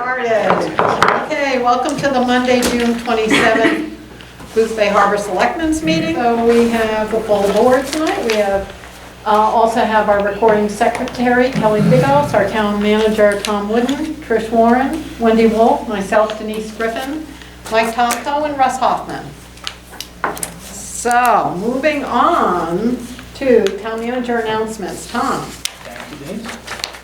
started. Okay, welcome to the Monday, June 27th Boothbay Harbor Selectmen's meeting. So we have a full board tonight. We have also have our recording secretary, Kelly Bigos, our town manager, Tom Wooden, Trish Warren, Wendy Wolf, myself, Denise Griffin, Mike Tomko, and Russ Hoffman. So, moving on to town manager announcements. Tom. Thank you, Denise.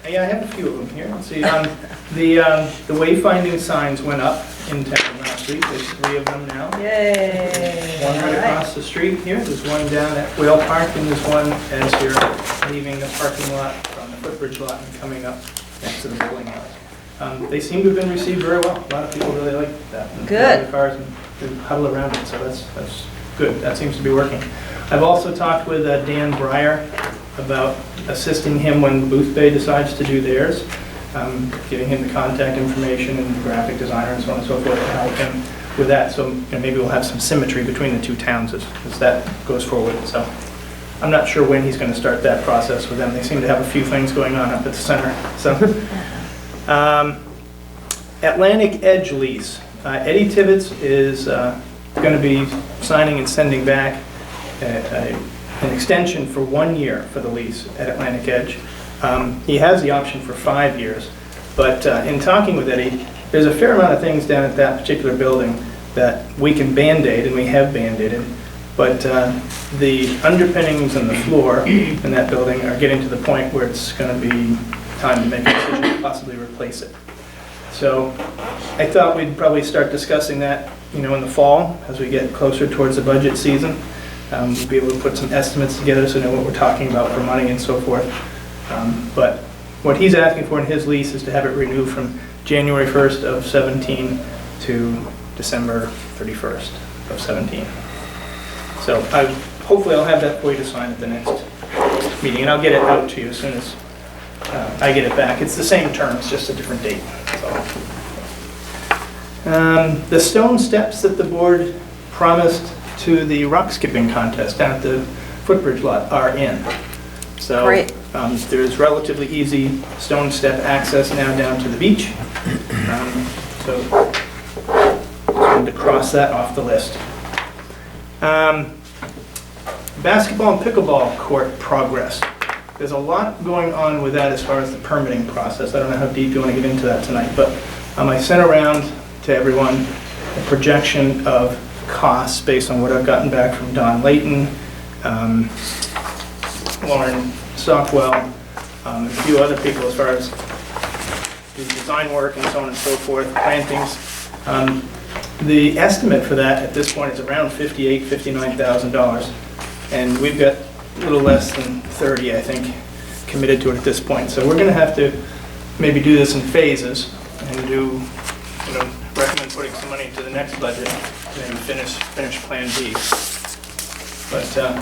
Yeah, I have a few of them here. Let's see. The wayfinding signs went up in town last week. There's 3 of them now. Yay! One right across the street here. There's one down at Whale Park, and there's one as you're leaving the parking lot from the footbridge lot and coming up next to the bowling alley. They seem to have been received very well. A lot of people really like that. And Good. The cars and huddle around it, so that's good. That seems to be working. I've also talked with Dan Breyer about assisting him when Boothbay decides to do theirs, giving him the contact information and the graphic designer and so on and so forth to help him with that. So maybe we'll have some symmetry between the 2 towns as that goes forward. So I'm not sure when he's going to start that process with them. They seem to have a few things going on up at the center. So Atlantic Edge lease. Eddie Tibbetts is going to be signing and sending back an extension for 1 year for the lease at Atlantic Edge. He has the option for 5 years, but in talking with Eddie, there's a fair amount of things down at that particular building that we can band-aid, and we have band-aided, but the underpinnings and the floor in that building are getting to the point where it's going to be time to make a decision to possibly replace it. So I thought we'd probably start discussing that, in the fall as we get closer towards the budget season. We'll be able to put some estimates together so we know what we're talking about for money and so forth. But what he's asking for in his lease is to have it renewed from January 1st of 17 to December 31st of 17. So hopefully I'll have that for you to sign at the next meeting, and I'll get it out to you as soon as I get it back. It's the same term, it's just a different date. The stone steps that the board promised to the rock skipping contest down at the footbridge lot are in. So there's relatively easy stone step access now down to the beach. So just wanted to cross that off the list. Basketball and pickleball court progress. There's a lot going on with that as far as the permitting process. I don't know how deep you want to get into that tonight, but I sent around to everyone a projection of costs based on what I've gotten back from Don Layton, Lauren Stockwell, a few other people as far as the design work and so on and so forth, plantings. The estimate for that at this point is around $58,000, $59,000, and we've got a little less than 30, I think, committed to it at this point. So we're going to have to maybe do this in phases and recommend putting some money into the next budget and then finish Plan B. But I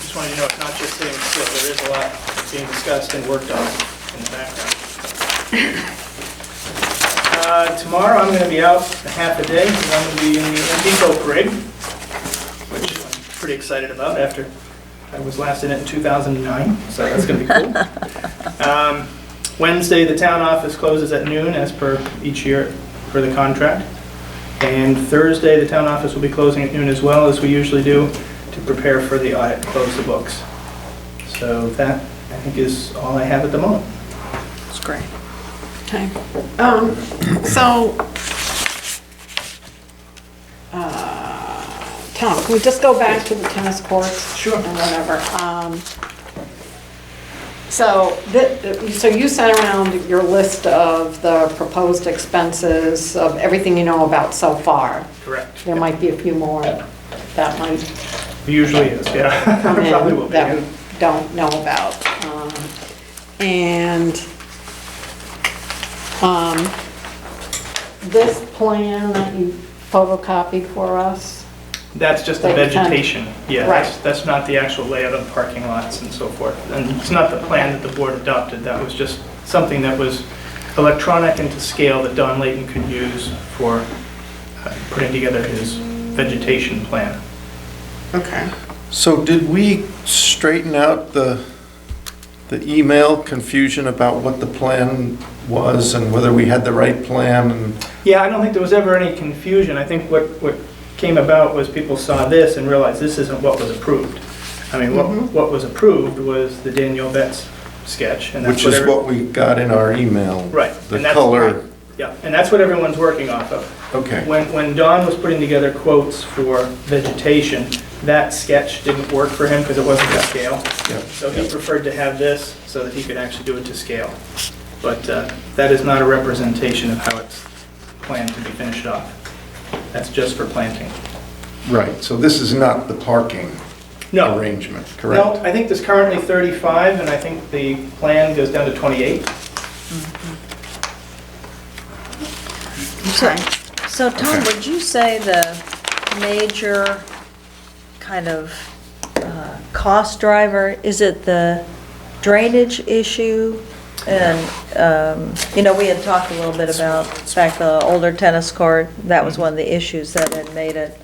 just wanted you to know it's not just sitting still. There is a lot being discussed and worked on in the background. Tomorrow I'm going to be out a half a day. I'm going to be in the Depot Parade, which I'm pretty excited about after I was last in it in 2009, so that's going to be cool. Wednesday, the town office closes at noon as per each year for the contract. And Thursday, the town office will be closing at noon as well, as we usually do, to prepare for the audit and close the books. So that, I think, is all I have at the moment. That's great. Okay. So, Tom, can we just go back to the tennis courts? Sure. And whatever. So you sent around your list of the proposed expenses of everything you know about so far. Correct. There might be a few more that might It usually is, yeah. come Probably will in be, that yeah. we don't know about. And this plan that you photocopied for us, That's just the That you can- vegetation. Yeah, Right. that's not the actual layout of parking lots and so forth. And it's not the plan that the board adopted. That was just something that was electronic and to scale that Don Layton could use for putting together his vegetation plan. okay. So did we straighten out the the email confusion about what the plan was and whether we had the right plan and, Yeah, I don't think there was ever any confusion. I think what came about was people saw this and realized this isn't what was approved. I mean, what was approved was the Daniel Betts sketch. And that's which is every- what we got in our email. Right. The and that's- color. Yeah, and that's what everyone's working off of. Okay. When Don was putting together quotes for vegetation, that sketch didn't work for him because it wasn't to scale. Yep. So he preferred to have this so that he could actually do it to scale. But that is not a representation of how it's planned to be finished off. That's just for planting. Right, so this is not the parking No. arrangement, correct? No, I think there's currently 35, and I think the plan goes down to 28. So Tom, would you say the major kind of cost driver, is it the drainage issue? And, we had talked a little bit about, in fact, the older tennis court, that was one of the issues that had made it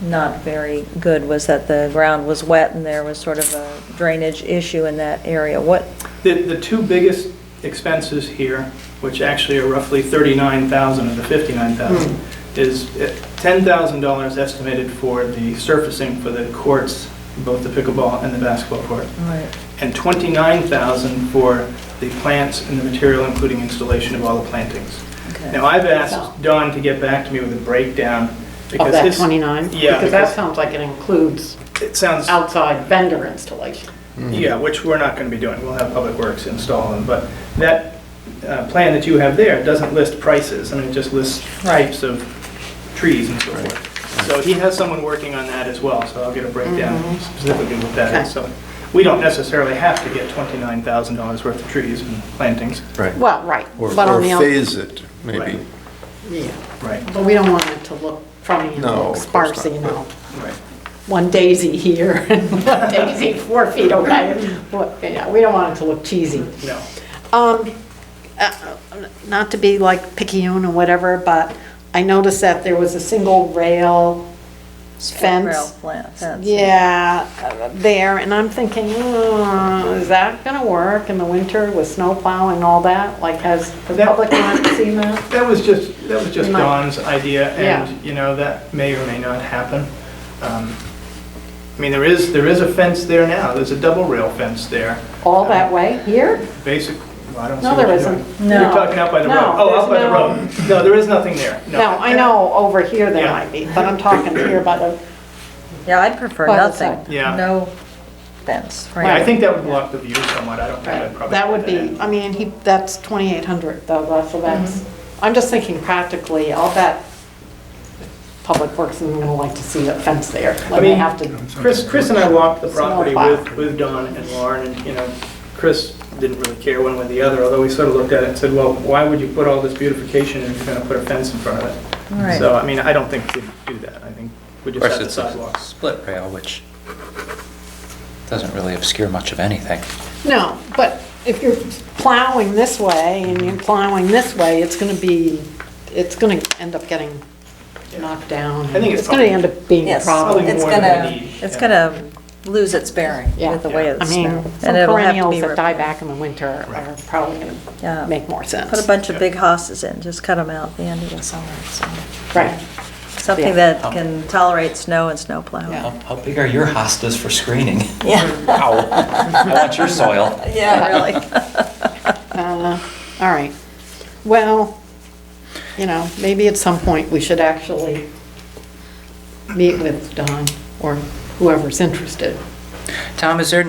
not very good, was that the ground was wet and there was sort of a drainage issue in that area. What? The two biggest expenses here, which actually are roughly 39,000 of the 59,000, is $10,000 estimated for the surfacing for the courts, both the pickleball and the basketball court, Right. and $29,000 for the plants and the material, including installation of all the plantings. Okay. Now, I've asked Don to get back to me with a breakdown, because Of that his... 29? Yeah, Because that because sounds like it includes it sounds... outside vendor installation. Yeah, which we're not going to be doing. We'll have Public Works install them, but that plan that you have there doesn't list prices. I mean, it just lists types of trees and so forth. So he has someone working on that as well, so I'll get a breakdown specifically what that is. So we don't necessarily have to get $29,000 worth of trees and plantings. Right. Well, right. Or But on the other- phase it, maybe. Right. Yeah, Right, but we don't want it to look funny and No, look of course sparse, not. you know. right. One daisy here and one daisy 4 feet away. Yeah, we don't want it to look cheesy. No. Not to be like picayune or whatever, but I noticed that there was a single rail fence. Fence. Yeah, there, and I'm thinking, is that gonna work in the winter with snow plowing and all that? Like, has the That- public not seen that? That was just Might- Don's idea, Yeah. and, that may or may not happen. I mean, there is a fence there now. There's a double rail fence there. All that way, here? Basic, well, I don't see No, what there you're doing. isn't. No. You're talking out by the road. No, Oh, out by there's the no- road. No, there is nothing there. No, I know over here there Yeah. might be, but I'm talking here by the, Yeah, I'd prefer By the nothing. side. Yeah. No fence. Yeah, I think that would block the view somewhat. I don't think I'd probably. that would put be, in. I mean, that's 2,800 though, so that's, I'm just thinking practically, I'll bet Public Works is gonna like to see a fence there, when they mean, have to. Chris and I walked the Snow property plow. with Don and Lauren, and, Chris didn't really care one way or the other, although we sort of looked at it and said, well, why would you put all this beautification if you're going to put a fence in front of it? Right. So, I mean, I don't think we'd do that. I think we Of just course, have the it's a sidewalks. split rail, which doesn't really obscure much of anything. No, but if you're plowing this way and you're plowing this way, it's gonna end up getting knocked down. I think it's gonna end up being a Yes, problem. Probably it's more than gonna, we need, it's yeah. gonna lose its bearing Yeah. with the way Yeah. it's I mean, now. some And it'll have to perennials be that die replanted. back in the winter are probably Yeah. gonna make more sense. Put a bunch of big hosses in, just cut them out at the end of the summer, so. Right. Something Yeah. that can tolerate snow and snow plowing. Yeah. How big are your hostas for screening? Yeah. Wow, I want your soil. Yeah, really. All right. Well, maybe at some point we should actually meet with Don or whoever's interested. Tom, is there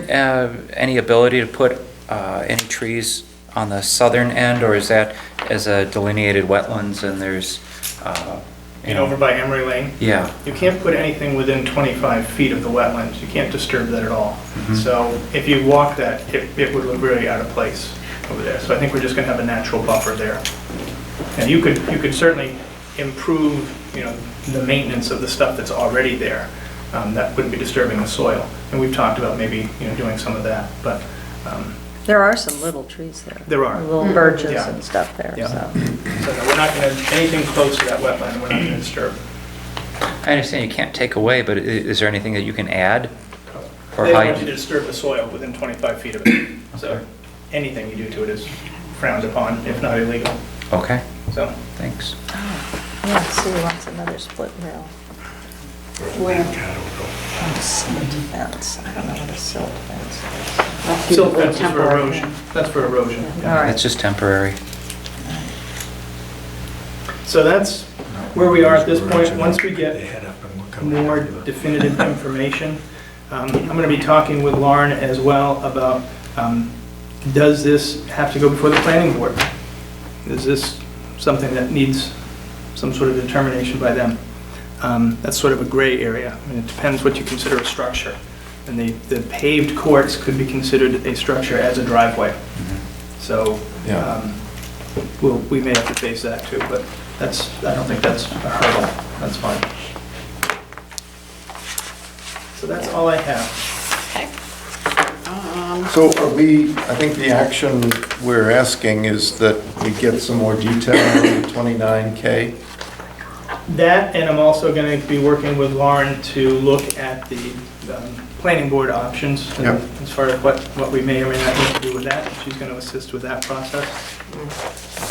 any ability to put any trees on the southern end, or is that as a delineated wetlands and there's, And over by Emery Lane. Yeah, You can't put anything within 25 feet of the wetlands. You can't disturb that at all. So if you walk that, it would look really out of place over there. So I think we're just going to have a natural buffer there. And you could certainly improve, the maintenance of the stuff that's already there. That wouldn't be disturbing the soil. And we've talked about maybe, doing some of that, but There are some little trees there. there are. Little birches Yeah. and stuff there, Yeah. so. So no, we're not going to, anything close to that wetland, we're not going to disturb. I understand you can't take away, but is there anything that you can add? Or They don't want you height? to disturb the soil within 25 feet of it. So anything you do to it is frowned upon, if not illegal. Okay, So thanks. Yeah, see, he wants another split rail. Where? Oh, silt fence. I don't know what a silt fence is. silt fence is for erosion. That's for erosion. All yeah. right. It's just temporary. So that's where we are at this point. Once we get more definitive information, I'm going to be talking with Lauren as well about, does this have to go before the planning board? Is this something that needs some sort of determination by them? That's sort of a gray area. I mean, it depends what you consider a structure. And the paved courts could be considered a structure as a driveway. So Yeah. we may have to face that too, but I don't think that's a hurdle. That's fine. So that's all I have. Okay. So I think the action we're asking is that we get some more detail on the 29K. That, and I'm also going to be working with Lauren to look at the planning board options and Yep. as far as what we may or may not need to do with that. She's going to assist with that process.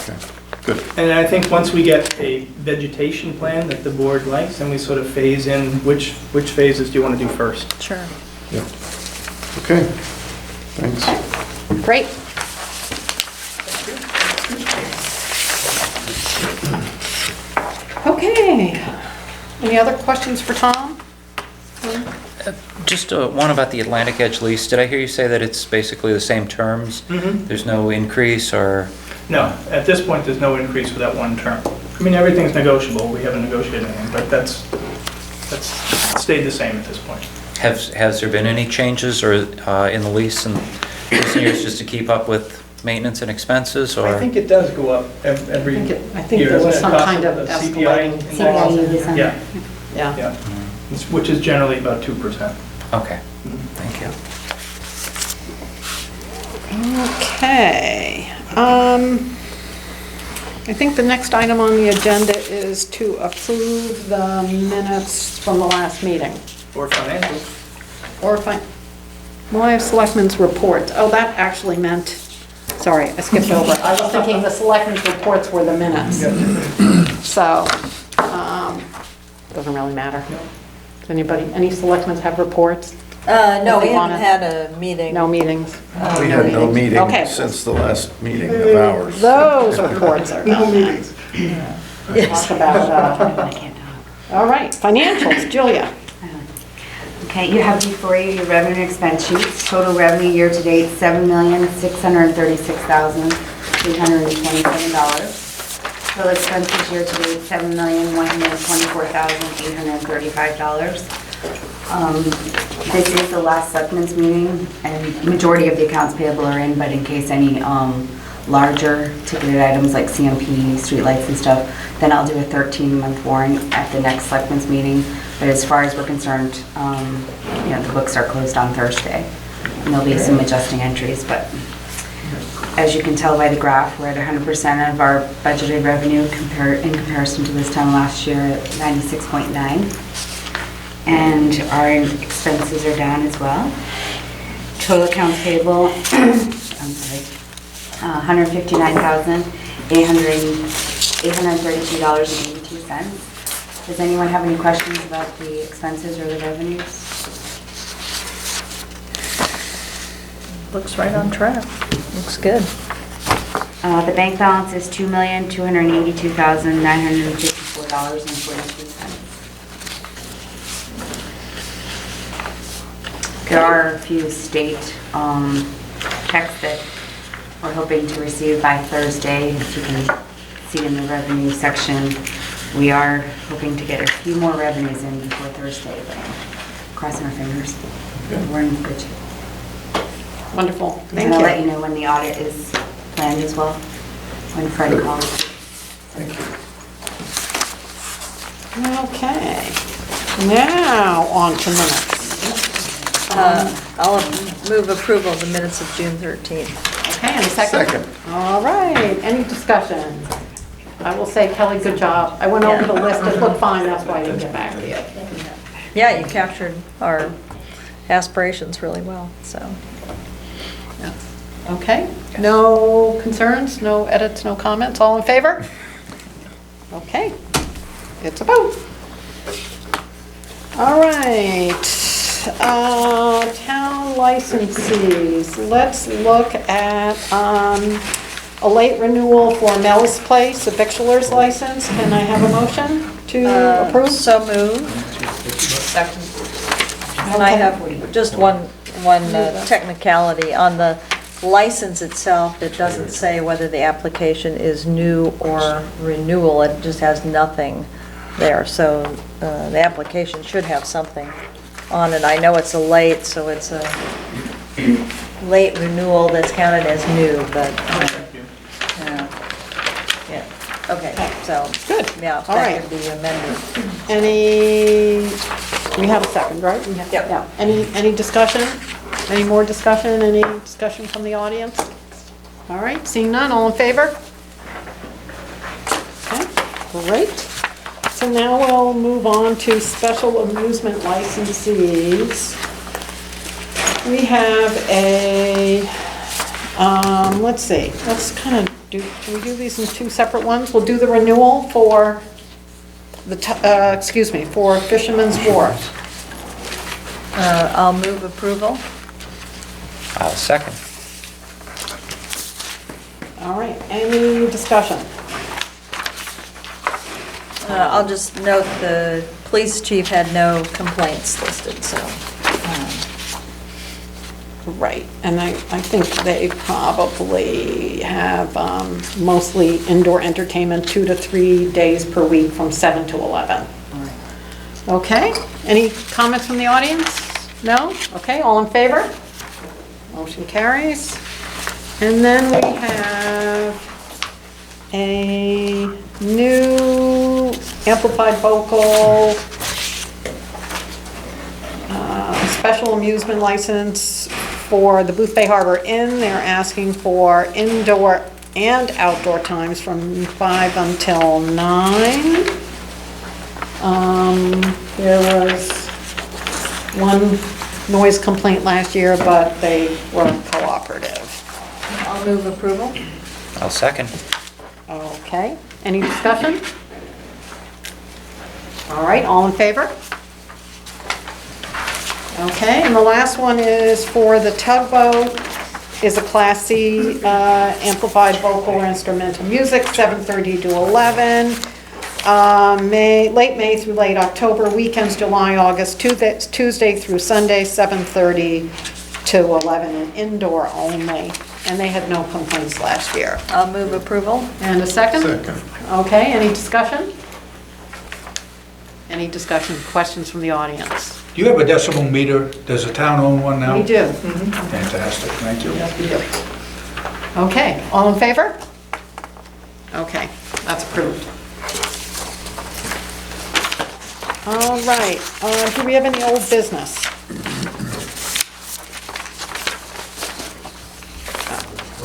Okay, good. And I think once we get a vegetation plan that the board likes, then we sort of phase in which phases do you want to do first. Sure. Yep. Okay, thanks. Great. Okay. Any other questions for Tom? Just one about the Atlantic Edge lease. Did I hear you say that it's basically the same terms? Mhm. There's no increase or? No, at this point, there's no increase for that one term. I mean, everything's negotiable. We haven't negotiated anything, but that's stayed the same at this point. Has there been any changes or in the lease in recent years just to keep up with maintenance and expenses, or? I think it does go up every year. I think there was isn't it? some Cost kind of CPI escalating. involved. Yeah, Yeah. yeah. Which is generally about 2%. Okay, thank you. Okay. I think the next item on the agenda is to approve the minutes from the last meeting. Or financials. Or if well, I have selectmen's reports. Oh, that actually meant, sorry, I skipped over. I was thinking the selectmen's reports were the minutes. So, doesn't really matter. Does anybody, any selectmen have reports? No, we If you wanna- haven't had a meeting. No meetings? We had no meeting Okay. since the last meeting of ours. Those reports are done. meetings. Talk about, I can't talk. all right, financials, Julia. Okay, you have before you your revenue and expense sheets. Total revenue year-to-date, $7,636,327. Total expenses year-to-date, $7,124,835. This is the last selectmen's meeting, and majority of the accounts payable are in, but in case any larger ticketed items like CMP, streetlights and stuff, then I'll do a 13-month warrant at the next selectmen's meeting. But as far as we're concerned, the books are closed on Thursday. And there'll be some adjusting entries, but as you can tell by the graph, we're at 100% of our budgeted revenue in comparison to this time last year at 96.9. And our expenses are down as well. Total accounts payable, $159,832.82. Does anyone have any questions about the expenses or the revenues? Looks right on track. Looks good. The bank balance is $2,282,954.42. There are a few state checks that we're hoping to receive by Thursday. As you can see in the revenue section, we are hoping to get a few more revenues in before Thursday, but crossing our fingers. We're in good shape. Wonderful, And thank I'll let you you. know when the audit is planned as well, when Fred calls. Okay, now on to minutes. I'll move approval of the minutes of June 13th. Okay, and a second? Second. All right, any discussion? I will say, Kelly, good job. I went over the list, it looked fine, that's why I didn't get back to you. Yeah, you captured our aspirations really well, so. Okay, no concerns, no edits, no comments, all in favor? Okay, it's a vote. All right, town licensees, let's look at a late renewal for Mel's Place, a victualer's license. Can I have a motion to approve? So moved. Second. And I have just one technicality. On the license itself, it doesn't say whether the application is new or renewal. It just has nothing there. So the application should have something on it. I know it's a late, so it's a late renewal that's counted as new, but, yeah. Okay, so, Good. yeah, All right. that could be amended. We have a second, right? Yep. Yeah. Any discussion? Any more discussion? Any discussion from the audience? All right, seeing none, all in favor? Okay, great. So now we'll move on to special amusement licensees. We have let's see, let's kind of can we do these in two separate ones? We'll do the renewal for for Fisherman's Wharf. I'll move approval. I'll second. All right, any discussion? I'll just note the police chief had no complaints listed, so. Right, and I think they probably have mostly indoor entertainment 2 to 3 days per week from 7 to 11. Okay, any comments from the audience? No? Okay, all in favor? Motion carries. And then we have a new amplified vocal special amusement license for the Boothbay Harbor Inn. They're asking for indoor and outdoor times from 5 until 9. There was one noise complaint last year, but they were cooperative. I'll move approval. I'll second. Okay, any discussion? All right, all in favor? Okay, and the last one is for the tugboat, is a Class C amplified vocal or instrumental music, 7:30 to 11. Late May through late October, weekends July, August, Tuesday through Sunday, 7:30 to 11, and indoor only. And they had no complaints last year. I'll move approval. And a second? Second. Okay, any discussion? Any discussion, questions from the audience? Do you have a decimal meter? Does the town own one now? We do. Fantastic, thank you. Yes, we do. Okay, all in favor? Okay, that's approved. All right, do we have any old business?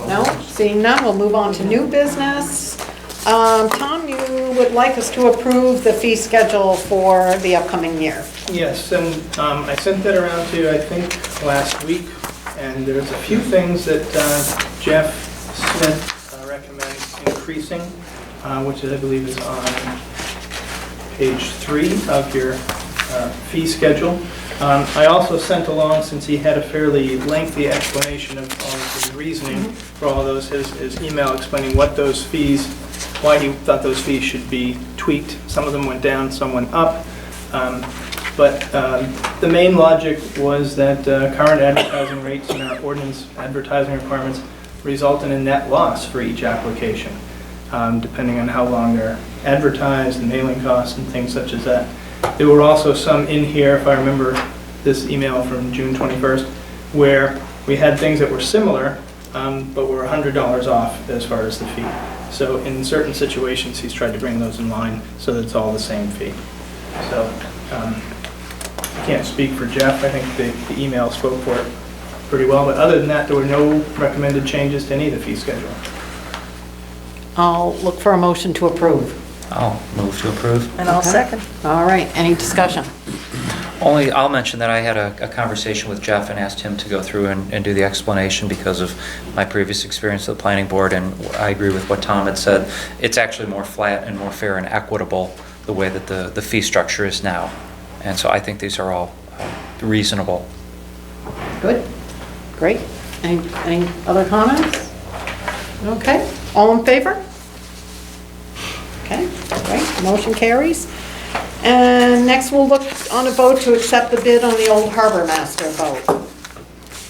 No, seeing none, we'll move on to new business. Tom, you would like us to approve the fee schedule for the upcoming year? Yes, and I sent that around to you, I think, last week, and there's a few things that Jeff Smith recommends increasing, which I believe is on page 3 of your fee schedule. I also sent along, since he had a fairly lengthy explanation of all of his reasoning for all of those, his email explaining what those fees, why he thought those fees should be tweaked. Some of them went down, some went up. But the main logic was that current advertising rates and our ordinance advertising requirements result in a net loss for each application, depending on how long they're advertised, and mailing costs and things such as that. There were also some in here, if I remember this email from June 21st, where we had things that were similar, but were $100 off as far as the fee. So in certain situations, he's tried to bring those in line so that it's all the same fee. So I can't speak for Jeff. I think the email spoke for it pretty well. But other than that, there were no recommended changes to any of the fee schedule. I'll look for a motion to approve. I'll move to approve. And I'll Okay. second. All right, any discussion? Only, I'll mention that I had a conversation with Jeff and asked him to go through and do the explanation because of my previous experience at the planning board, and I agree with what Tom had said. It's actually more flat and more fair and equitable the way that the fee structure is now. And so I think these are all reasonable. Good, great. Any other comments? Okay, all in favor? Okay, great, motion carries. And next we'll look on a vote to accept the bid on the old Harbor Master boat.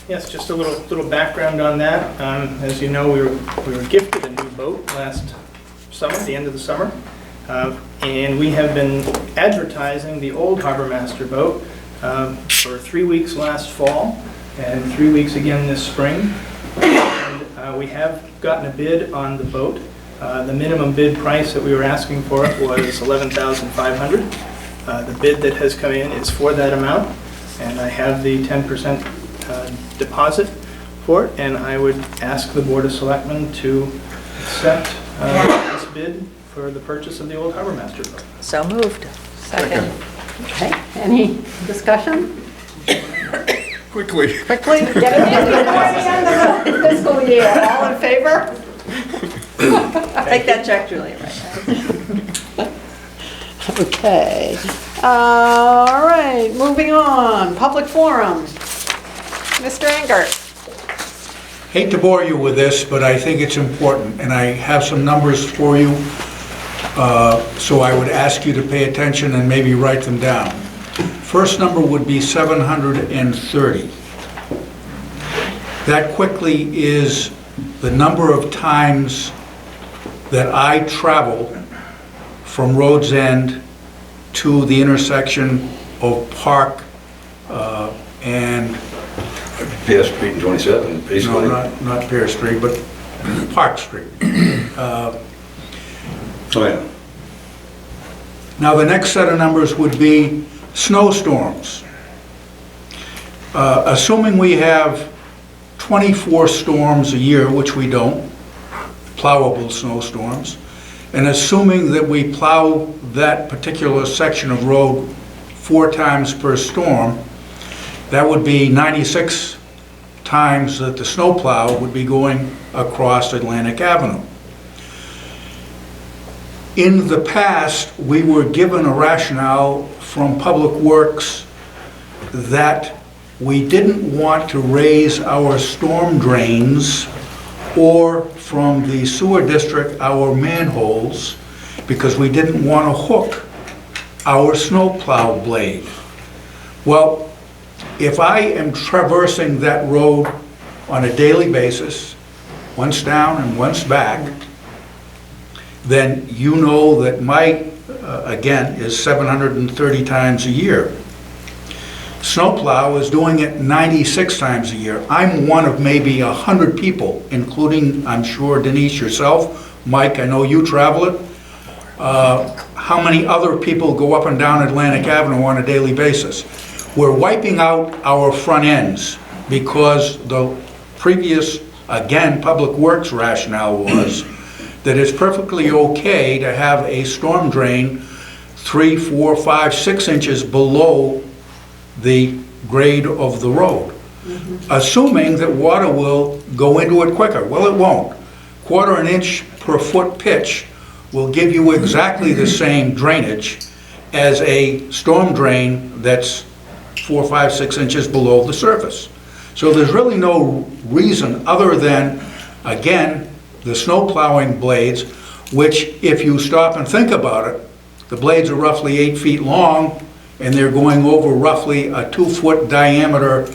Yes, just a little background on that. As you know, we were gifted a new boat last summer, the end of the summer. And we have been advertising the old Harbor Master boat for 3 weeks last fall and 3 weeks again this spring. And we have gotten a bid on the boat. The minimum bid price that we were asking for it was $11,500. The bid that has come in is for that amount, and I have the 10% deposit for it, and I would ask the Board of Selectmen to accept this bid for the purchase of the old Harbor Master boat. So moved. Second. Okay, any discussion? Quickly. Quickly, get it in before the end of the fiscal year. All in favor? Take that check, Julia, right now. Okay. All right, moving on. Public forum. Mr. Engert. Hate to bore you with this, but I think it's important, and I have some numbers for you, so I would ask you to pay attention and maybe write them down. First number would be 730. That quickly is the number of times that I travel from Rhodes End to the intersection of Park and... PS Street and 27, basically. No, not Pear Street, but Park Street. Oh, yeah. Now, the next set of numbers would be snowstorms. Assuming we have 24 storms a year, which we don't, plowable snowstorms, and assuming that we plow that particular section of road 4 times per storm, that would be 96 times that the snowplow would be going across Atlantic Avenue. In the past, we were given a rationale from Public Works that we didn't want to raise our storm drains or from the sewer district our manholes because we didn't want to hook our snowplow blade. Well, if I am traversing that road on a daily basis, once down and once back, then you know that my, again, is 730 times a year. Snowplow is doing it 96 times a year. I'm one of maybe 100 people, including, I'm sure, Denise, yourself, Mike, I know you travel it. How many other people go up and down Atlantic Avenue on a daily basis? We're wiping out our front ends because the previous, again, Public Works rationale was that it's perfectly okay to have a storm drain 3, 4, 5, 6 inches below the grade of the road, assuming that water will go into it quicker. Well, it won't. 1/4 inch per foot pitch will give you exactly the same drainage as a storm drain that's 4, 5, 6 inches below the surface. So there's really no reason other than, again, the snow plowing blades, which if you stop and think about it, the blades are roughly 8 feet long and they're going over roughly a 2-foot diameter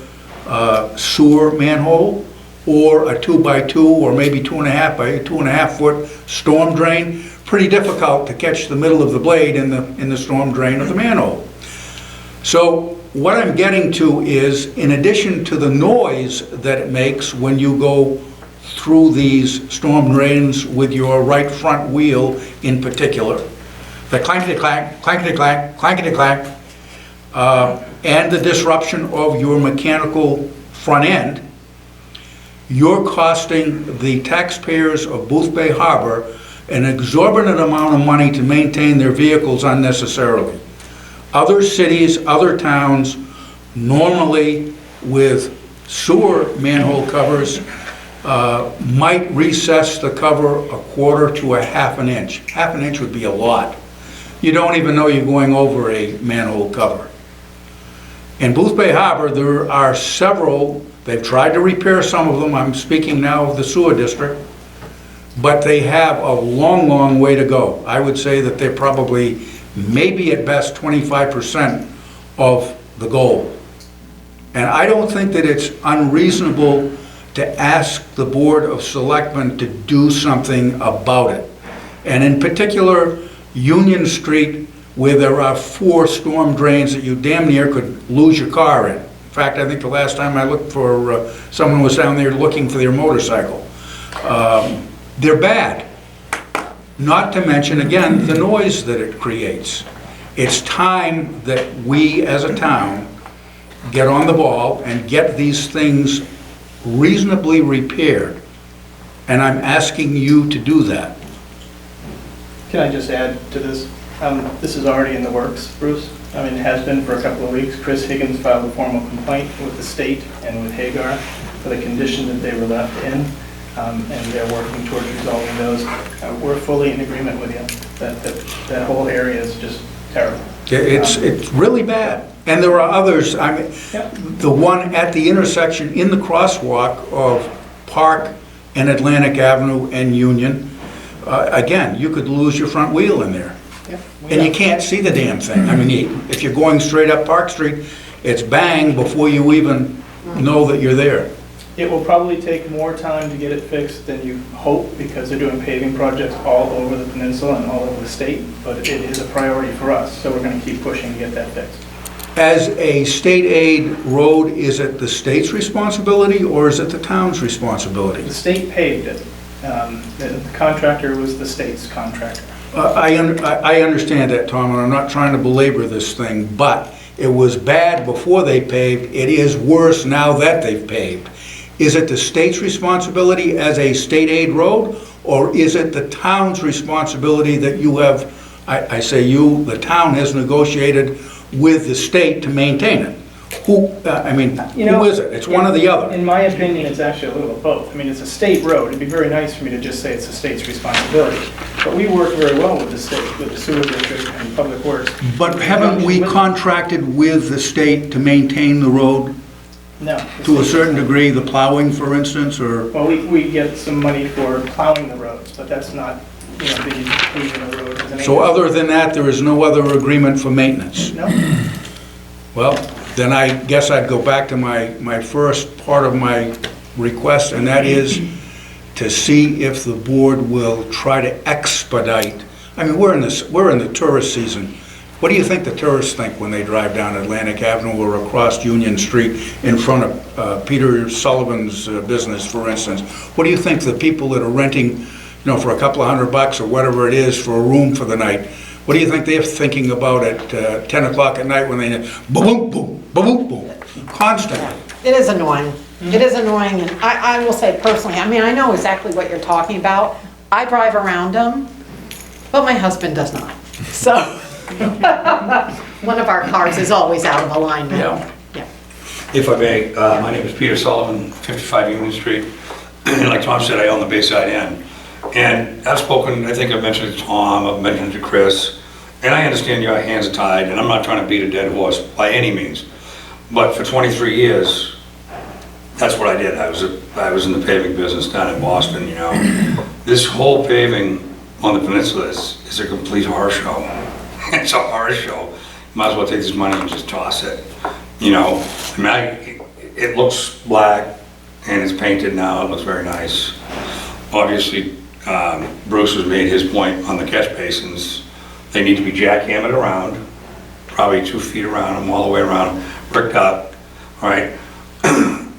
sewer manhole or a 2x2 or maybe 2.5 by 2.5 foot storm drain. Pretty difficult to catch the middle of the blade in the storm drain of the manhole. So what I'm getting to is, in addition to the noise that it makes when you go through these storm drains with your right front wheel in particular, the clankety-clank, clankety-clank, clankety-clank, and the disruption of your mechanical front end, you're costing the taxpayers of Boothbay Harbor an exorbitant amount of money to maintain their vehicles unnecessarily. Other cities, other towns, normally with sewer manhole covers, might recess the cover a quarter to a half an inch. Half an inch would be a lot. You don't even know you're going over a manhole cover. In Boothbay Harbor, there are several, they've tried to repair some of them, I'm speaking now of the sewer district, but they have a long, long way to go. I would say that they're probably, maybe at best, 25% of the goal. And I don't think that it's unreasonable to ask the Board of Selectmen to do something about it. And in particular, Union Street, where there are 4 storm drains that you damn near could lose your car in. In fact, I think the last time I looked for, someone was down there looking for their motorcycle. They're bad. Not to mention, again, the noise that it creates. It's time that we, as a town, get on the ball and get these things reasonably repaired. And I'm asking you to do that. Can I just add to this? This is already in the works, Bruce. I mean, it has been for a couple of weeks. Chris Higgins filed a formal complaint with the state and with Hagar for the condition that they were left in, and they're working towards resolving those. We're fully in agreement with you. That whole area is just terrible. It's really bad. And there are others. I mean, Yep. the one at the intersection in the crosswalk of Park and Atlantic Avenue and Union, again, you could lose your front wheel in there. And you can't see the damn thing. I mean, if you're going straight up Park Street, it's bang before you even know that you're there. It will probably take more time to get it fixed than you hope, because they're doing paving projects all over the peninsula and all over the state, but it is a priority for us, so we're going to keep pushing to get that fixed. As a state aid road, is it the state's responsibility or is it the town's responsibility? The state paved it. The contractor was the state's contractor. I understand that, Tom, and I'm not trying to belabor this thing, but it was bad before they paved. It is worse now that they've paved. Is it the state's responsibility as a state aid road, or is it the town's responsibility that you have, I say you, the town has negotiated with the state to maintain it? Who is it? It's one or the other. In my opinion, it's actually a little of both. I mean, it's a state road. It'd be very nice for me to just say it's the state's responsibility. But we work very well with the state, with the sewer district and public works. But haven't we contracted with the state to maintain the road No. to a certain degree, the plowing, for instance, or? Well, we get some money for plowing the roads, but that's not, the inclusion of the road. So other than that, there is no other agreement for maintenance? No. Well, then I guess I'd go back to my first part of my request, and that is to see if the board will try to expedite. I mean, we're in the tourist season. What do you think the tourists think when they drive down Atlantic Avenue or across Union Street in front of Peter Sullivan's business, for instance? What do you think the people that are renting, for a couple of $100 or whatever it is for a room for the night, what do you think they're thinking about at 10 o'clock at night when they boom, boom, boom, boom, boom, constantly? It is annoying. It is annoying, and I will say personally, I mean, I know exactly what you're talking about. I drive around them, but my husband does not. So, one of our cars is always out of alignment. Yeah. If I may, my name is Peter Sullivan, 55 Union Street. And like Tom said, I own the Bayside Inn. And I've spoken, I think I've mentioned it to Tom, I've mentioned it to Chris, and I understand your hands are tied, and I'm not trying to beat a dead horse by any means. But for 23 years, that's what I did. I was in the paving business down in Boston, This whole paving on the peninsula is a complete horror show. It's a horror show. Might as well take this money and just toss it. It looks black and it's painted now. It looks very nice. Obviously, Bruce has made his point on the catch basins. They need to be jackhammered around, probably 2 feet around them, all the way around, bricked up. All right.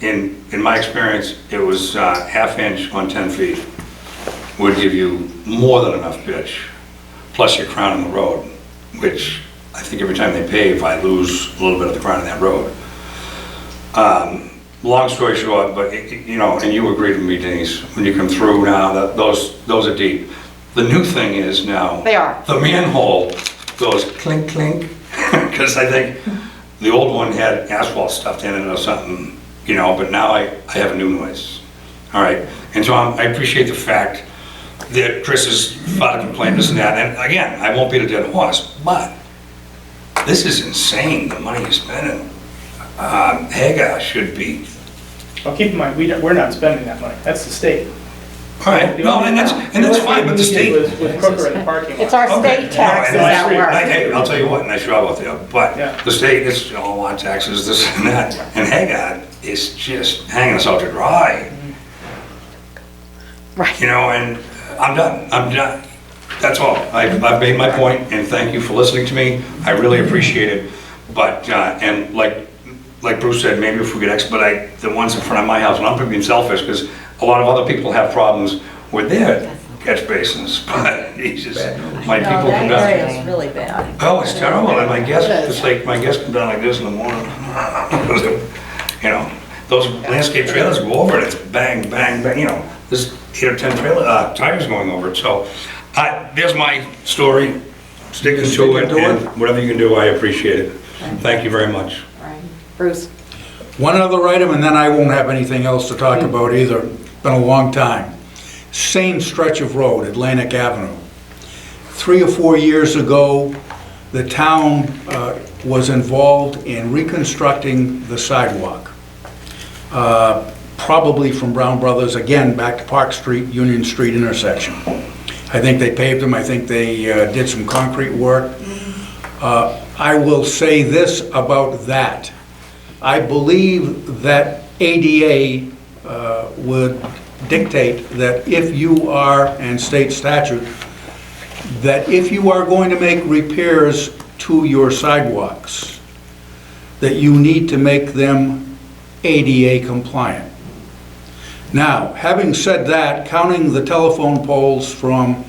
In my experience, it was ½ inch on 10 feet would give you more than enough pitch, plus you're crowning the road, which I think every time they pave, I lose a little bit of the crown of that road. Long story short, but and you agreed with me, Denise, when you come through now, those are deep. The new thing is now, They are. the manhole goes clink, clink, Because I think the old one had asphalt stuffed in it or something, you know, but now I have a new noise. All right, and so I appreciate the fact that Chris has filed a complaint, this and that, and again, I won't beat a dead horse, but this is insane, the money you're spending. Hagar should be. Well, keep in mind, we're not spending that money, that's the state. All right, no, and that's fine, but the state. With Crooker in the parking lot. It's our Okay, state taxes no, that work. Hey, I'll tell you what, nice job out there, but Yeah. the state, it's all on taxes, this and that, and Hagar is just hanging us out to dry. Right. You know, and I'm done. That's all. I've made my point, and thank you for listening to me. I really appreciate it. But, and like Bruce said, maybe if we could expedite the ones in front of my house, and I'm being selfish, because a lot of other people have problems with their catch basins, but Jesus, my No, people come that area down. is really bad. Oh, it's terrible, and my guests, it's like, my guests come down like this in the morning. You know, those landscape trailers go over it, it's bang, bang, bang, you know, there's 8 or 10 tires going over it, so, there's my story, sticking to it, and whatever you can do, I appreciate it. Thank you very much. Right. Bruce? One other item, and then I won't have anything else to talk about either. Been a long time. Same stretch of road, Atlantic Avenue. 3 or 4 years ago, the town was involved in reconstructing the sidewalk. Probably from Brown Brothers, again, back to Park Street, Union Street intersection. I think they paved them, I think they did some concrete work. I will say this about that. I believe that ADA would dictate that if you are, and state statute, that if you are going to make repairs to your sidewalks, that you need to make them ADA compliant. Now, having said that, counting the telephone poles from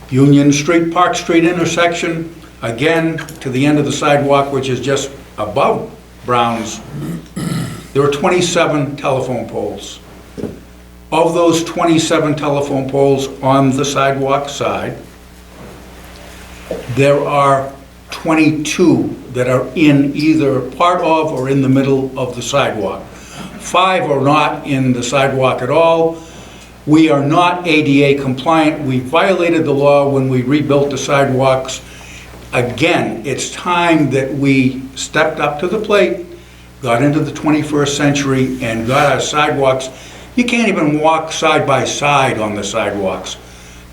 Union Street, Park Street intersection, again, to the end of the sidewalk, which is just above Brown's, there are 27 telephone poles. Of those 27 telephone poles on the sidewalk side, there are 22 that are in either part of or in the middle of the sidewalk. 5 are not in the sidewalk at all. We are not ADA compliant. We violated the law when we rebuilt the sidewalks. Again, it's time that we stepped up to the plate, got into the 21st century, and got our sidewalks. You can't even walk side by side on the sidewalks.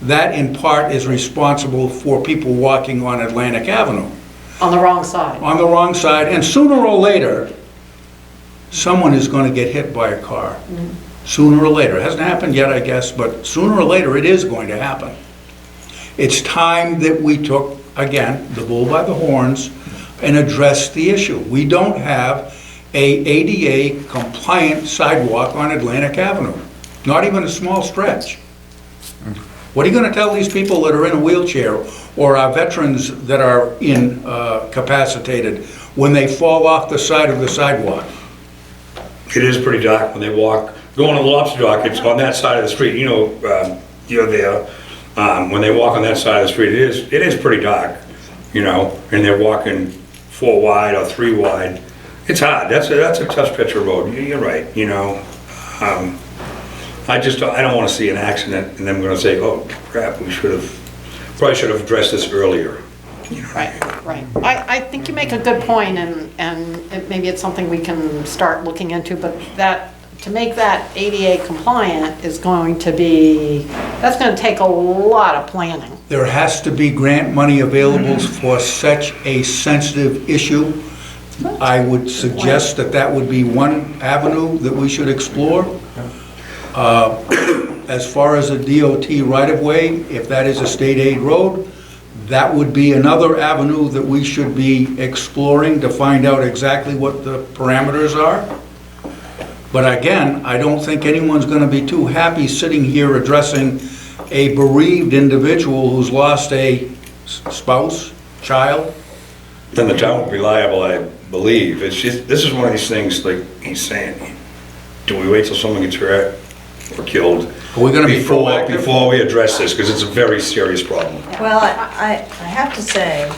That in part is responsible for people walking on Atlantic Avenue. On the wrong side. On the wrong side, and sooner or later, someone is going to get hit by a car. Sooner or later. It hasn't happened yet, I guess, but sooner or later it is going to happen. It's time that we took, again, the bull by the horns and addressed the issue. We don't have a ADA compliant sidewalk on Atlantic Avenue, not even a small stretch. What are you going to tell these people that are in a wheelchair or our veterans that are incapacitated when they fall off the side of the sidewalk? It is pretty dark when they walk, going to the lobster dock, it's on that side of the street, you know, you're there. When they walk on that side of the street, it is pretty dark, you know, and they're walking 4 wide or 3 wide. It's hard, that's a tough stretch of road, you're right, you know. I don't want to see an accident and then we're going to say, oh crap, probably should have addressed this earlier. You know? Right. I think you make a good point, and maybe it's something we can start looking into, but to make that ADA compliant is going to take a lot of planning. There has to be grant money available for such a sensitive issue. I would suggest that would be one avenue that we should explore. As far as a DOT right-of-way, if that is a state aid road, that would be another avenue that we should be exploring to find out exactly what the parameters are. But again, I don't think anyone's going to be too happy sitting here addressing a bereaved individual who's lost a spouse, child. Then the town will be liable, I believe. It's just, this is one of these things, like he's saying, do we wait till someone gets hurt or killed? Are we going to be proactive? Before we address this, because it's a very serious problem. Well, I have to say,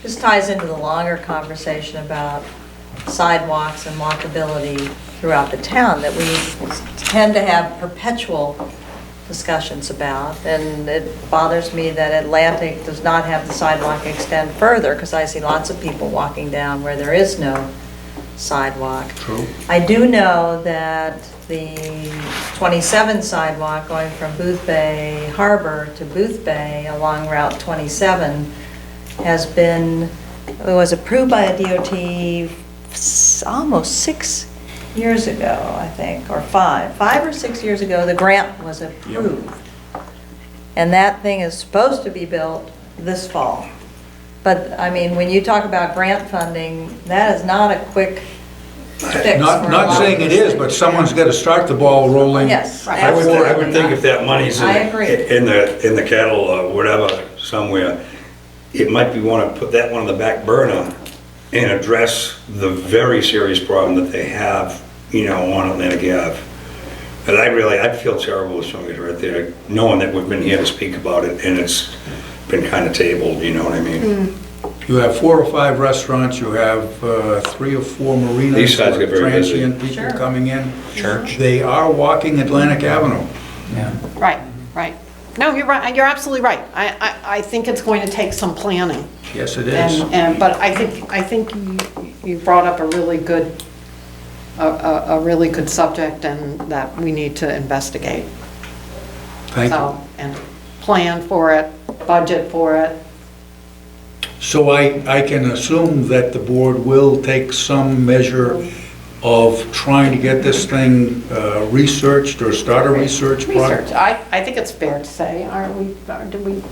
This ties into the longer conversation about sidewalks and walkability throughout the town that we tend to have perpetual discussions about. And it bothers me that Atlantic does not have the sidewalk extend further, because I see lots of people walking down where there is no sidewalk. True. I do know that the 27 sidewalk going from Boothbay Harbor to Boothbay along Route 27 was approved by a DOT almost 6 years ago, I think, or 5 or 6 years ago, the grant was approved. And that thing is supposed to be built this fall. But, I mean, when you talk about grant funding, that is not a quick fix. for a Not lot saying of it is, things. but someone's got to start the ball rolling. Yes, I would think if that money's I agree. in the kettle or whatever, somewhere, it might be want to put that one on the back burner and address the very serious problem that they have, on Atlantic Ave. But I'd feel terrible if somebody's right there, knowing that we've been here to speak about it, and it's been kind of tabled, you know what I mean? You have 4 or 5 restaurants, you have 3 or 4 marinas. These sides get very busy. Transient people Sure. coming in. Church. They are walking Atlantic Avenue. Yeah. Right, right. No, you're right, you're absolutely right. I think it's going to take some planning. Yes, it is. But I think you brought up a really good subject, and that we need to investigate. Thank you. So, and plan for it, budget for it. So I can assume that the board will take some measure of trying to get this thing researched or start a research project? Research, I think it's fair to say, do we?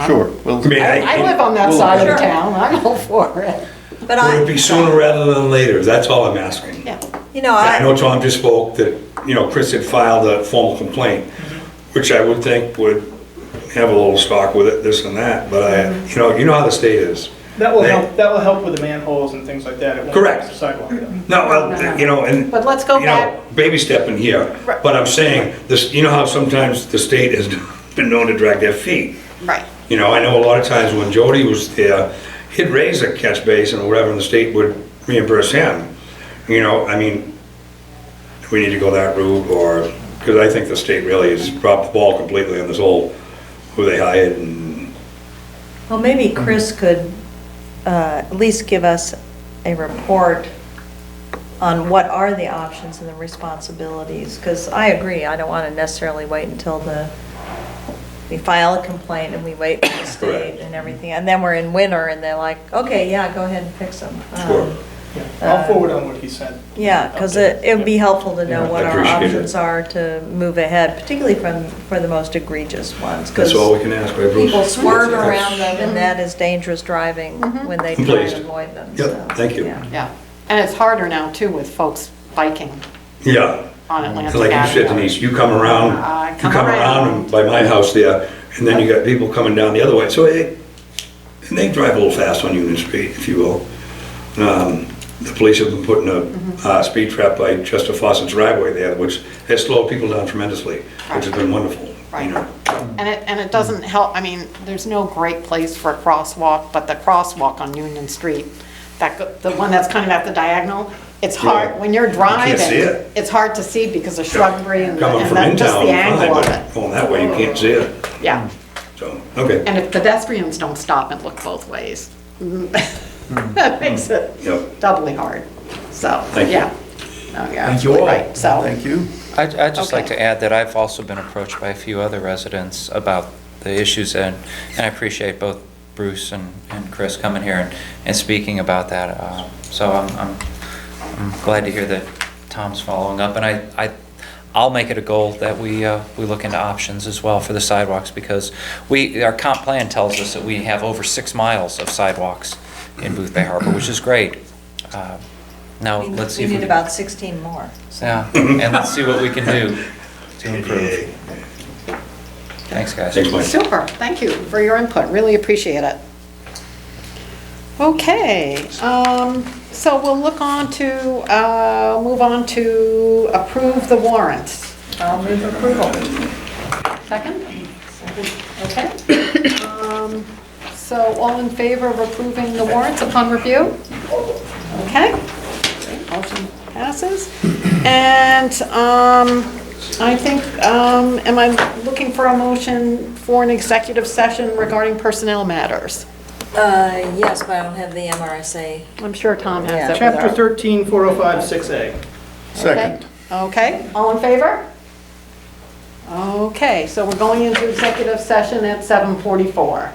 Sure. Well, I live on that side of the town, I'm all for it. But Would it be sooner rather than later? That's all I'm asking. Yeah, I know Tom just spoke that, Chris had filed a formal complaint, which I would think would have a little stock with it, this and that, but you know how the state is. That will help with the manholes and things like that. It won't Correct. fix the sidewalk, though. No, well, and. But let's go back. Baby stepping here, Right. but I'm saying, this, how sometimes the state has been known to drag their feet. right, I know a lot of times when Jody was there, he'd raise a catch basin or whatever, and the state would reimburse him. We need to go that route, or, because I think the state really has dropped the ball completely on this whole, who they hired and. Well, maybe Chris could at least give us a report on what are the options and the responsibilities, because I agree, I don't want to necessarily wait until we file a complaint and we wait for the state Correct. and everything, and then we're in winter and they're like, okay, yeah, go ahead and fix them. Sure. I'll forward on what he said. Yeah, because it would be helpful to know Yeah, what I our appreciate it. options are to move ahead, particularly for the most egregious ones. 'cause That's all we can ask, right, Bruce? people swerve around them, and that is dangerous driving when they try Please. to avoid them. Yep, so, thank you. yeah. yeah. And it's harder now too with folks biking Yeah. on Atlantic Like you said, Avenue. Denise, you come around and by my house there, and then you got people coming down the other way. So, and they drive a little fast on Union Street, if you will. The police have been putting a speed trap by Chester Fawcett's driveway there, which has slowed people down tremendously, which has been wonderful. Right. And it doesn't help, there's no great place for a crosswalk, but the crosswalk on Union Street, the one that's kind of at the diagonal, it's hard, Yeah. when you're driving, see it. it's hard to see because of shrubbery and Coming from then in just town, the angle of fine, it. but going that way, you can't see it. Yeah, So, okay. and if pedestrians don't stop and look both ways, that makes it Yep. doubly hard, so, Thank you. yeah. No, you're Thank you absolutely all. right, so. Thank you. I'd just like Okay. to add that I've also been approached by a few other residents about the issues, and I appreciate both Bruce and Chris coming here and speaking about that. So I'm glad to hear that Tom's following up, and I'll make it a goal that we look into options as well for the sidewalks, because our comp plan tells us that we have over 6 miles of sidewalks in Boothbay Harbor, which is great. Now, let's see if We we need can. about 16 more. so. Yeah, and let's see what we can do to improve. Thanks, guys. Thanks, Mike. Super, thank you for your input, really appreciate it. Okay, so we'll move on to approve the warrants. I'll move approval. Second? Okay. So all in favor of approving the warrants upon review? Okay. Motion passes. And I think, am I looking for a motion for an executive session regarding personnel matters? Yes, but I don't have the MRSA. I'm sure Tom has that. Chapter with her. 13, 405, 6A. Second. Okay, all in favor? Okay, so we're going into executive session at 7:44.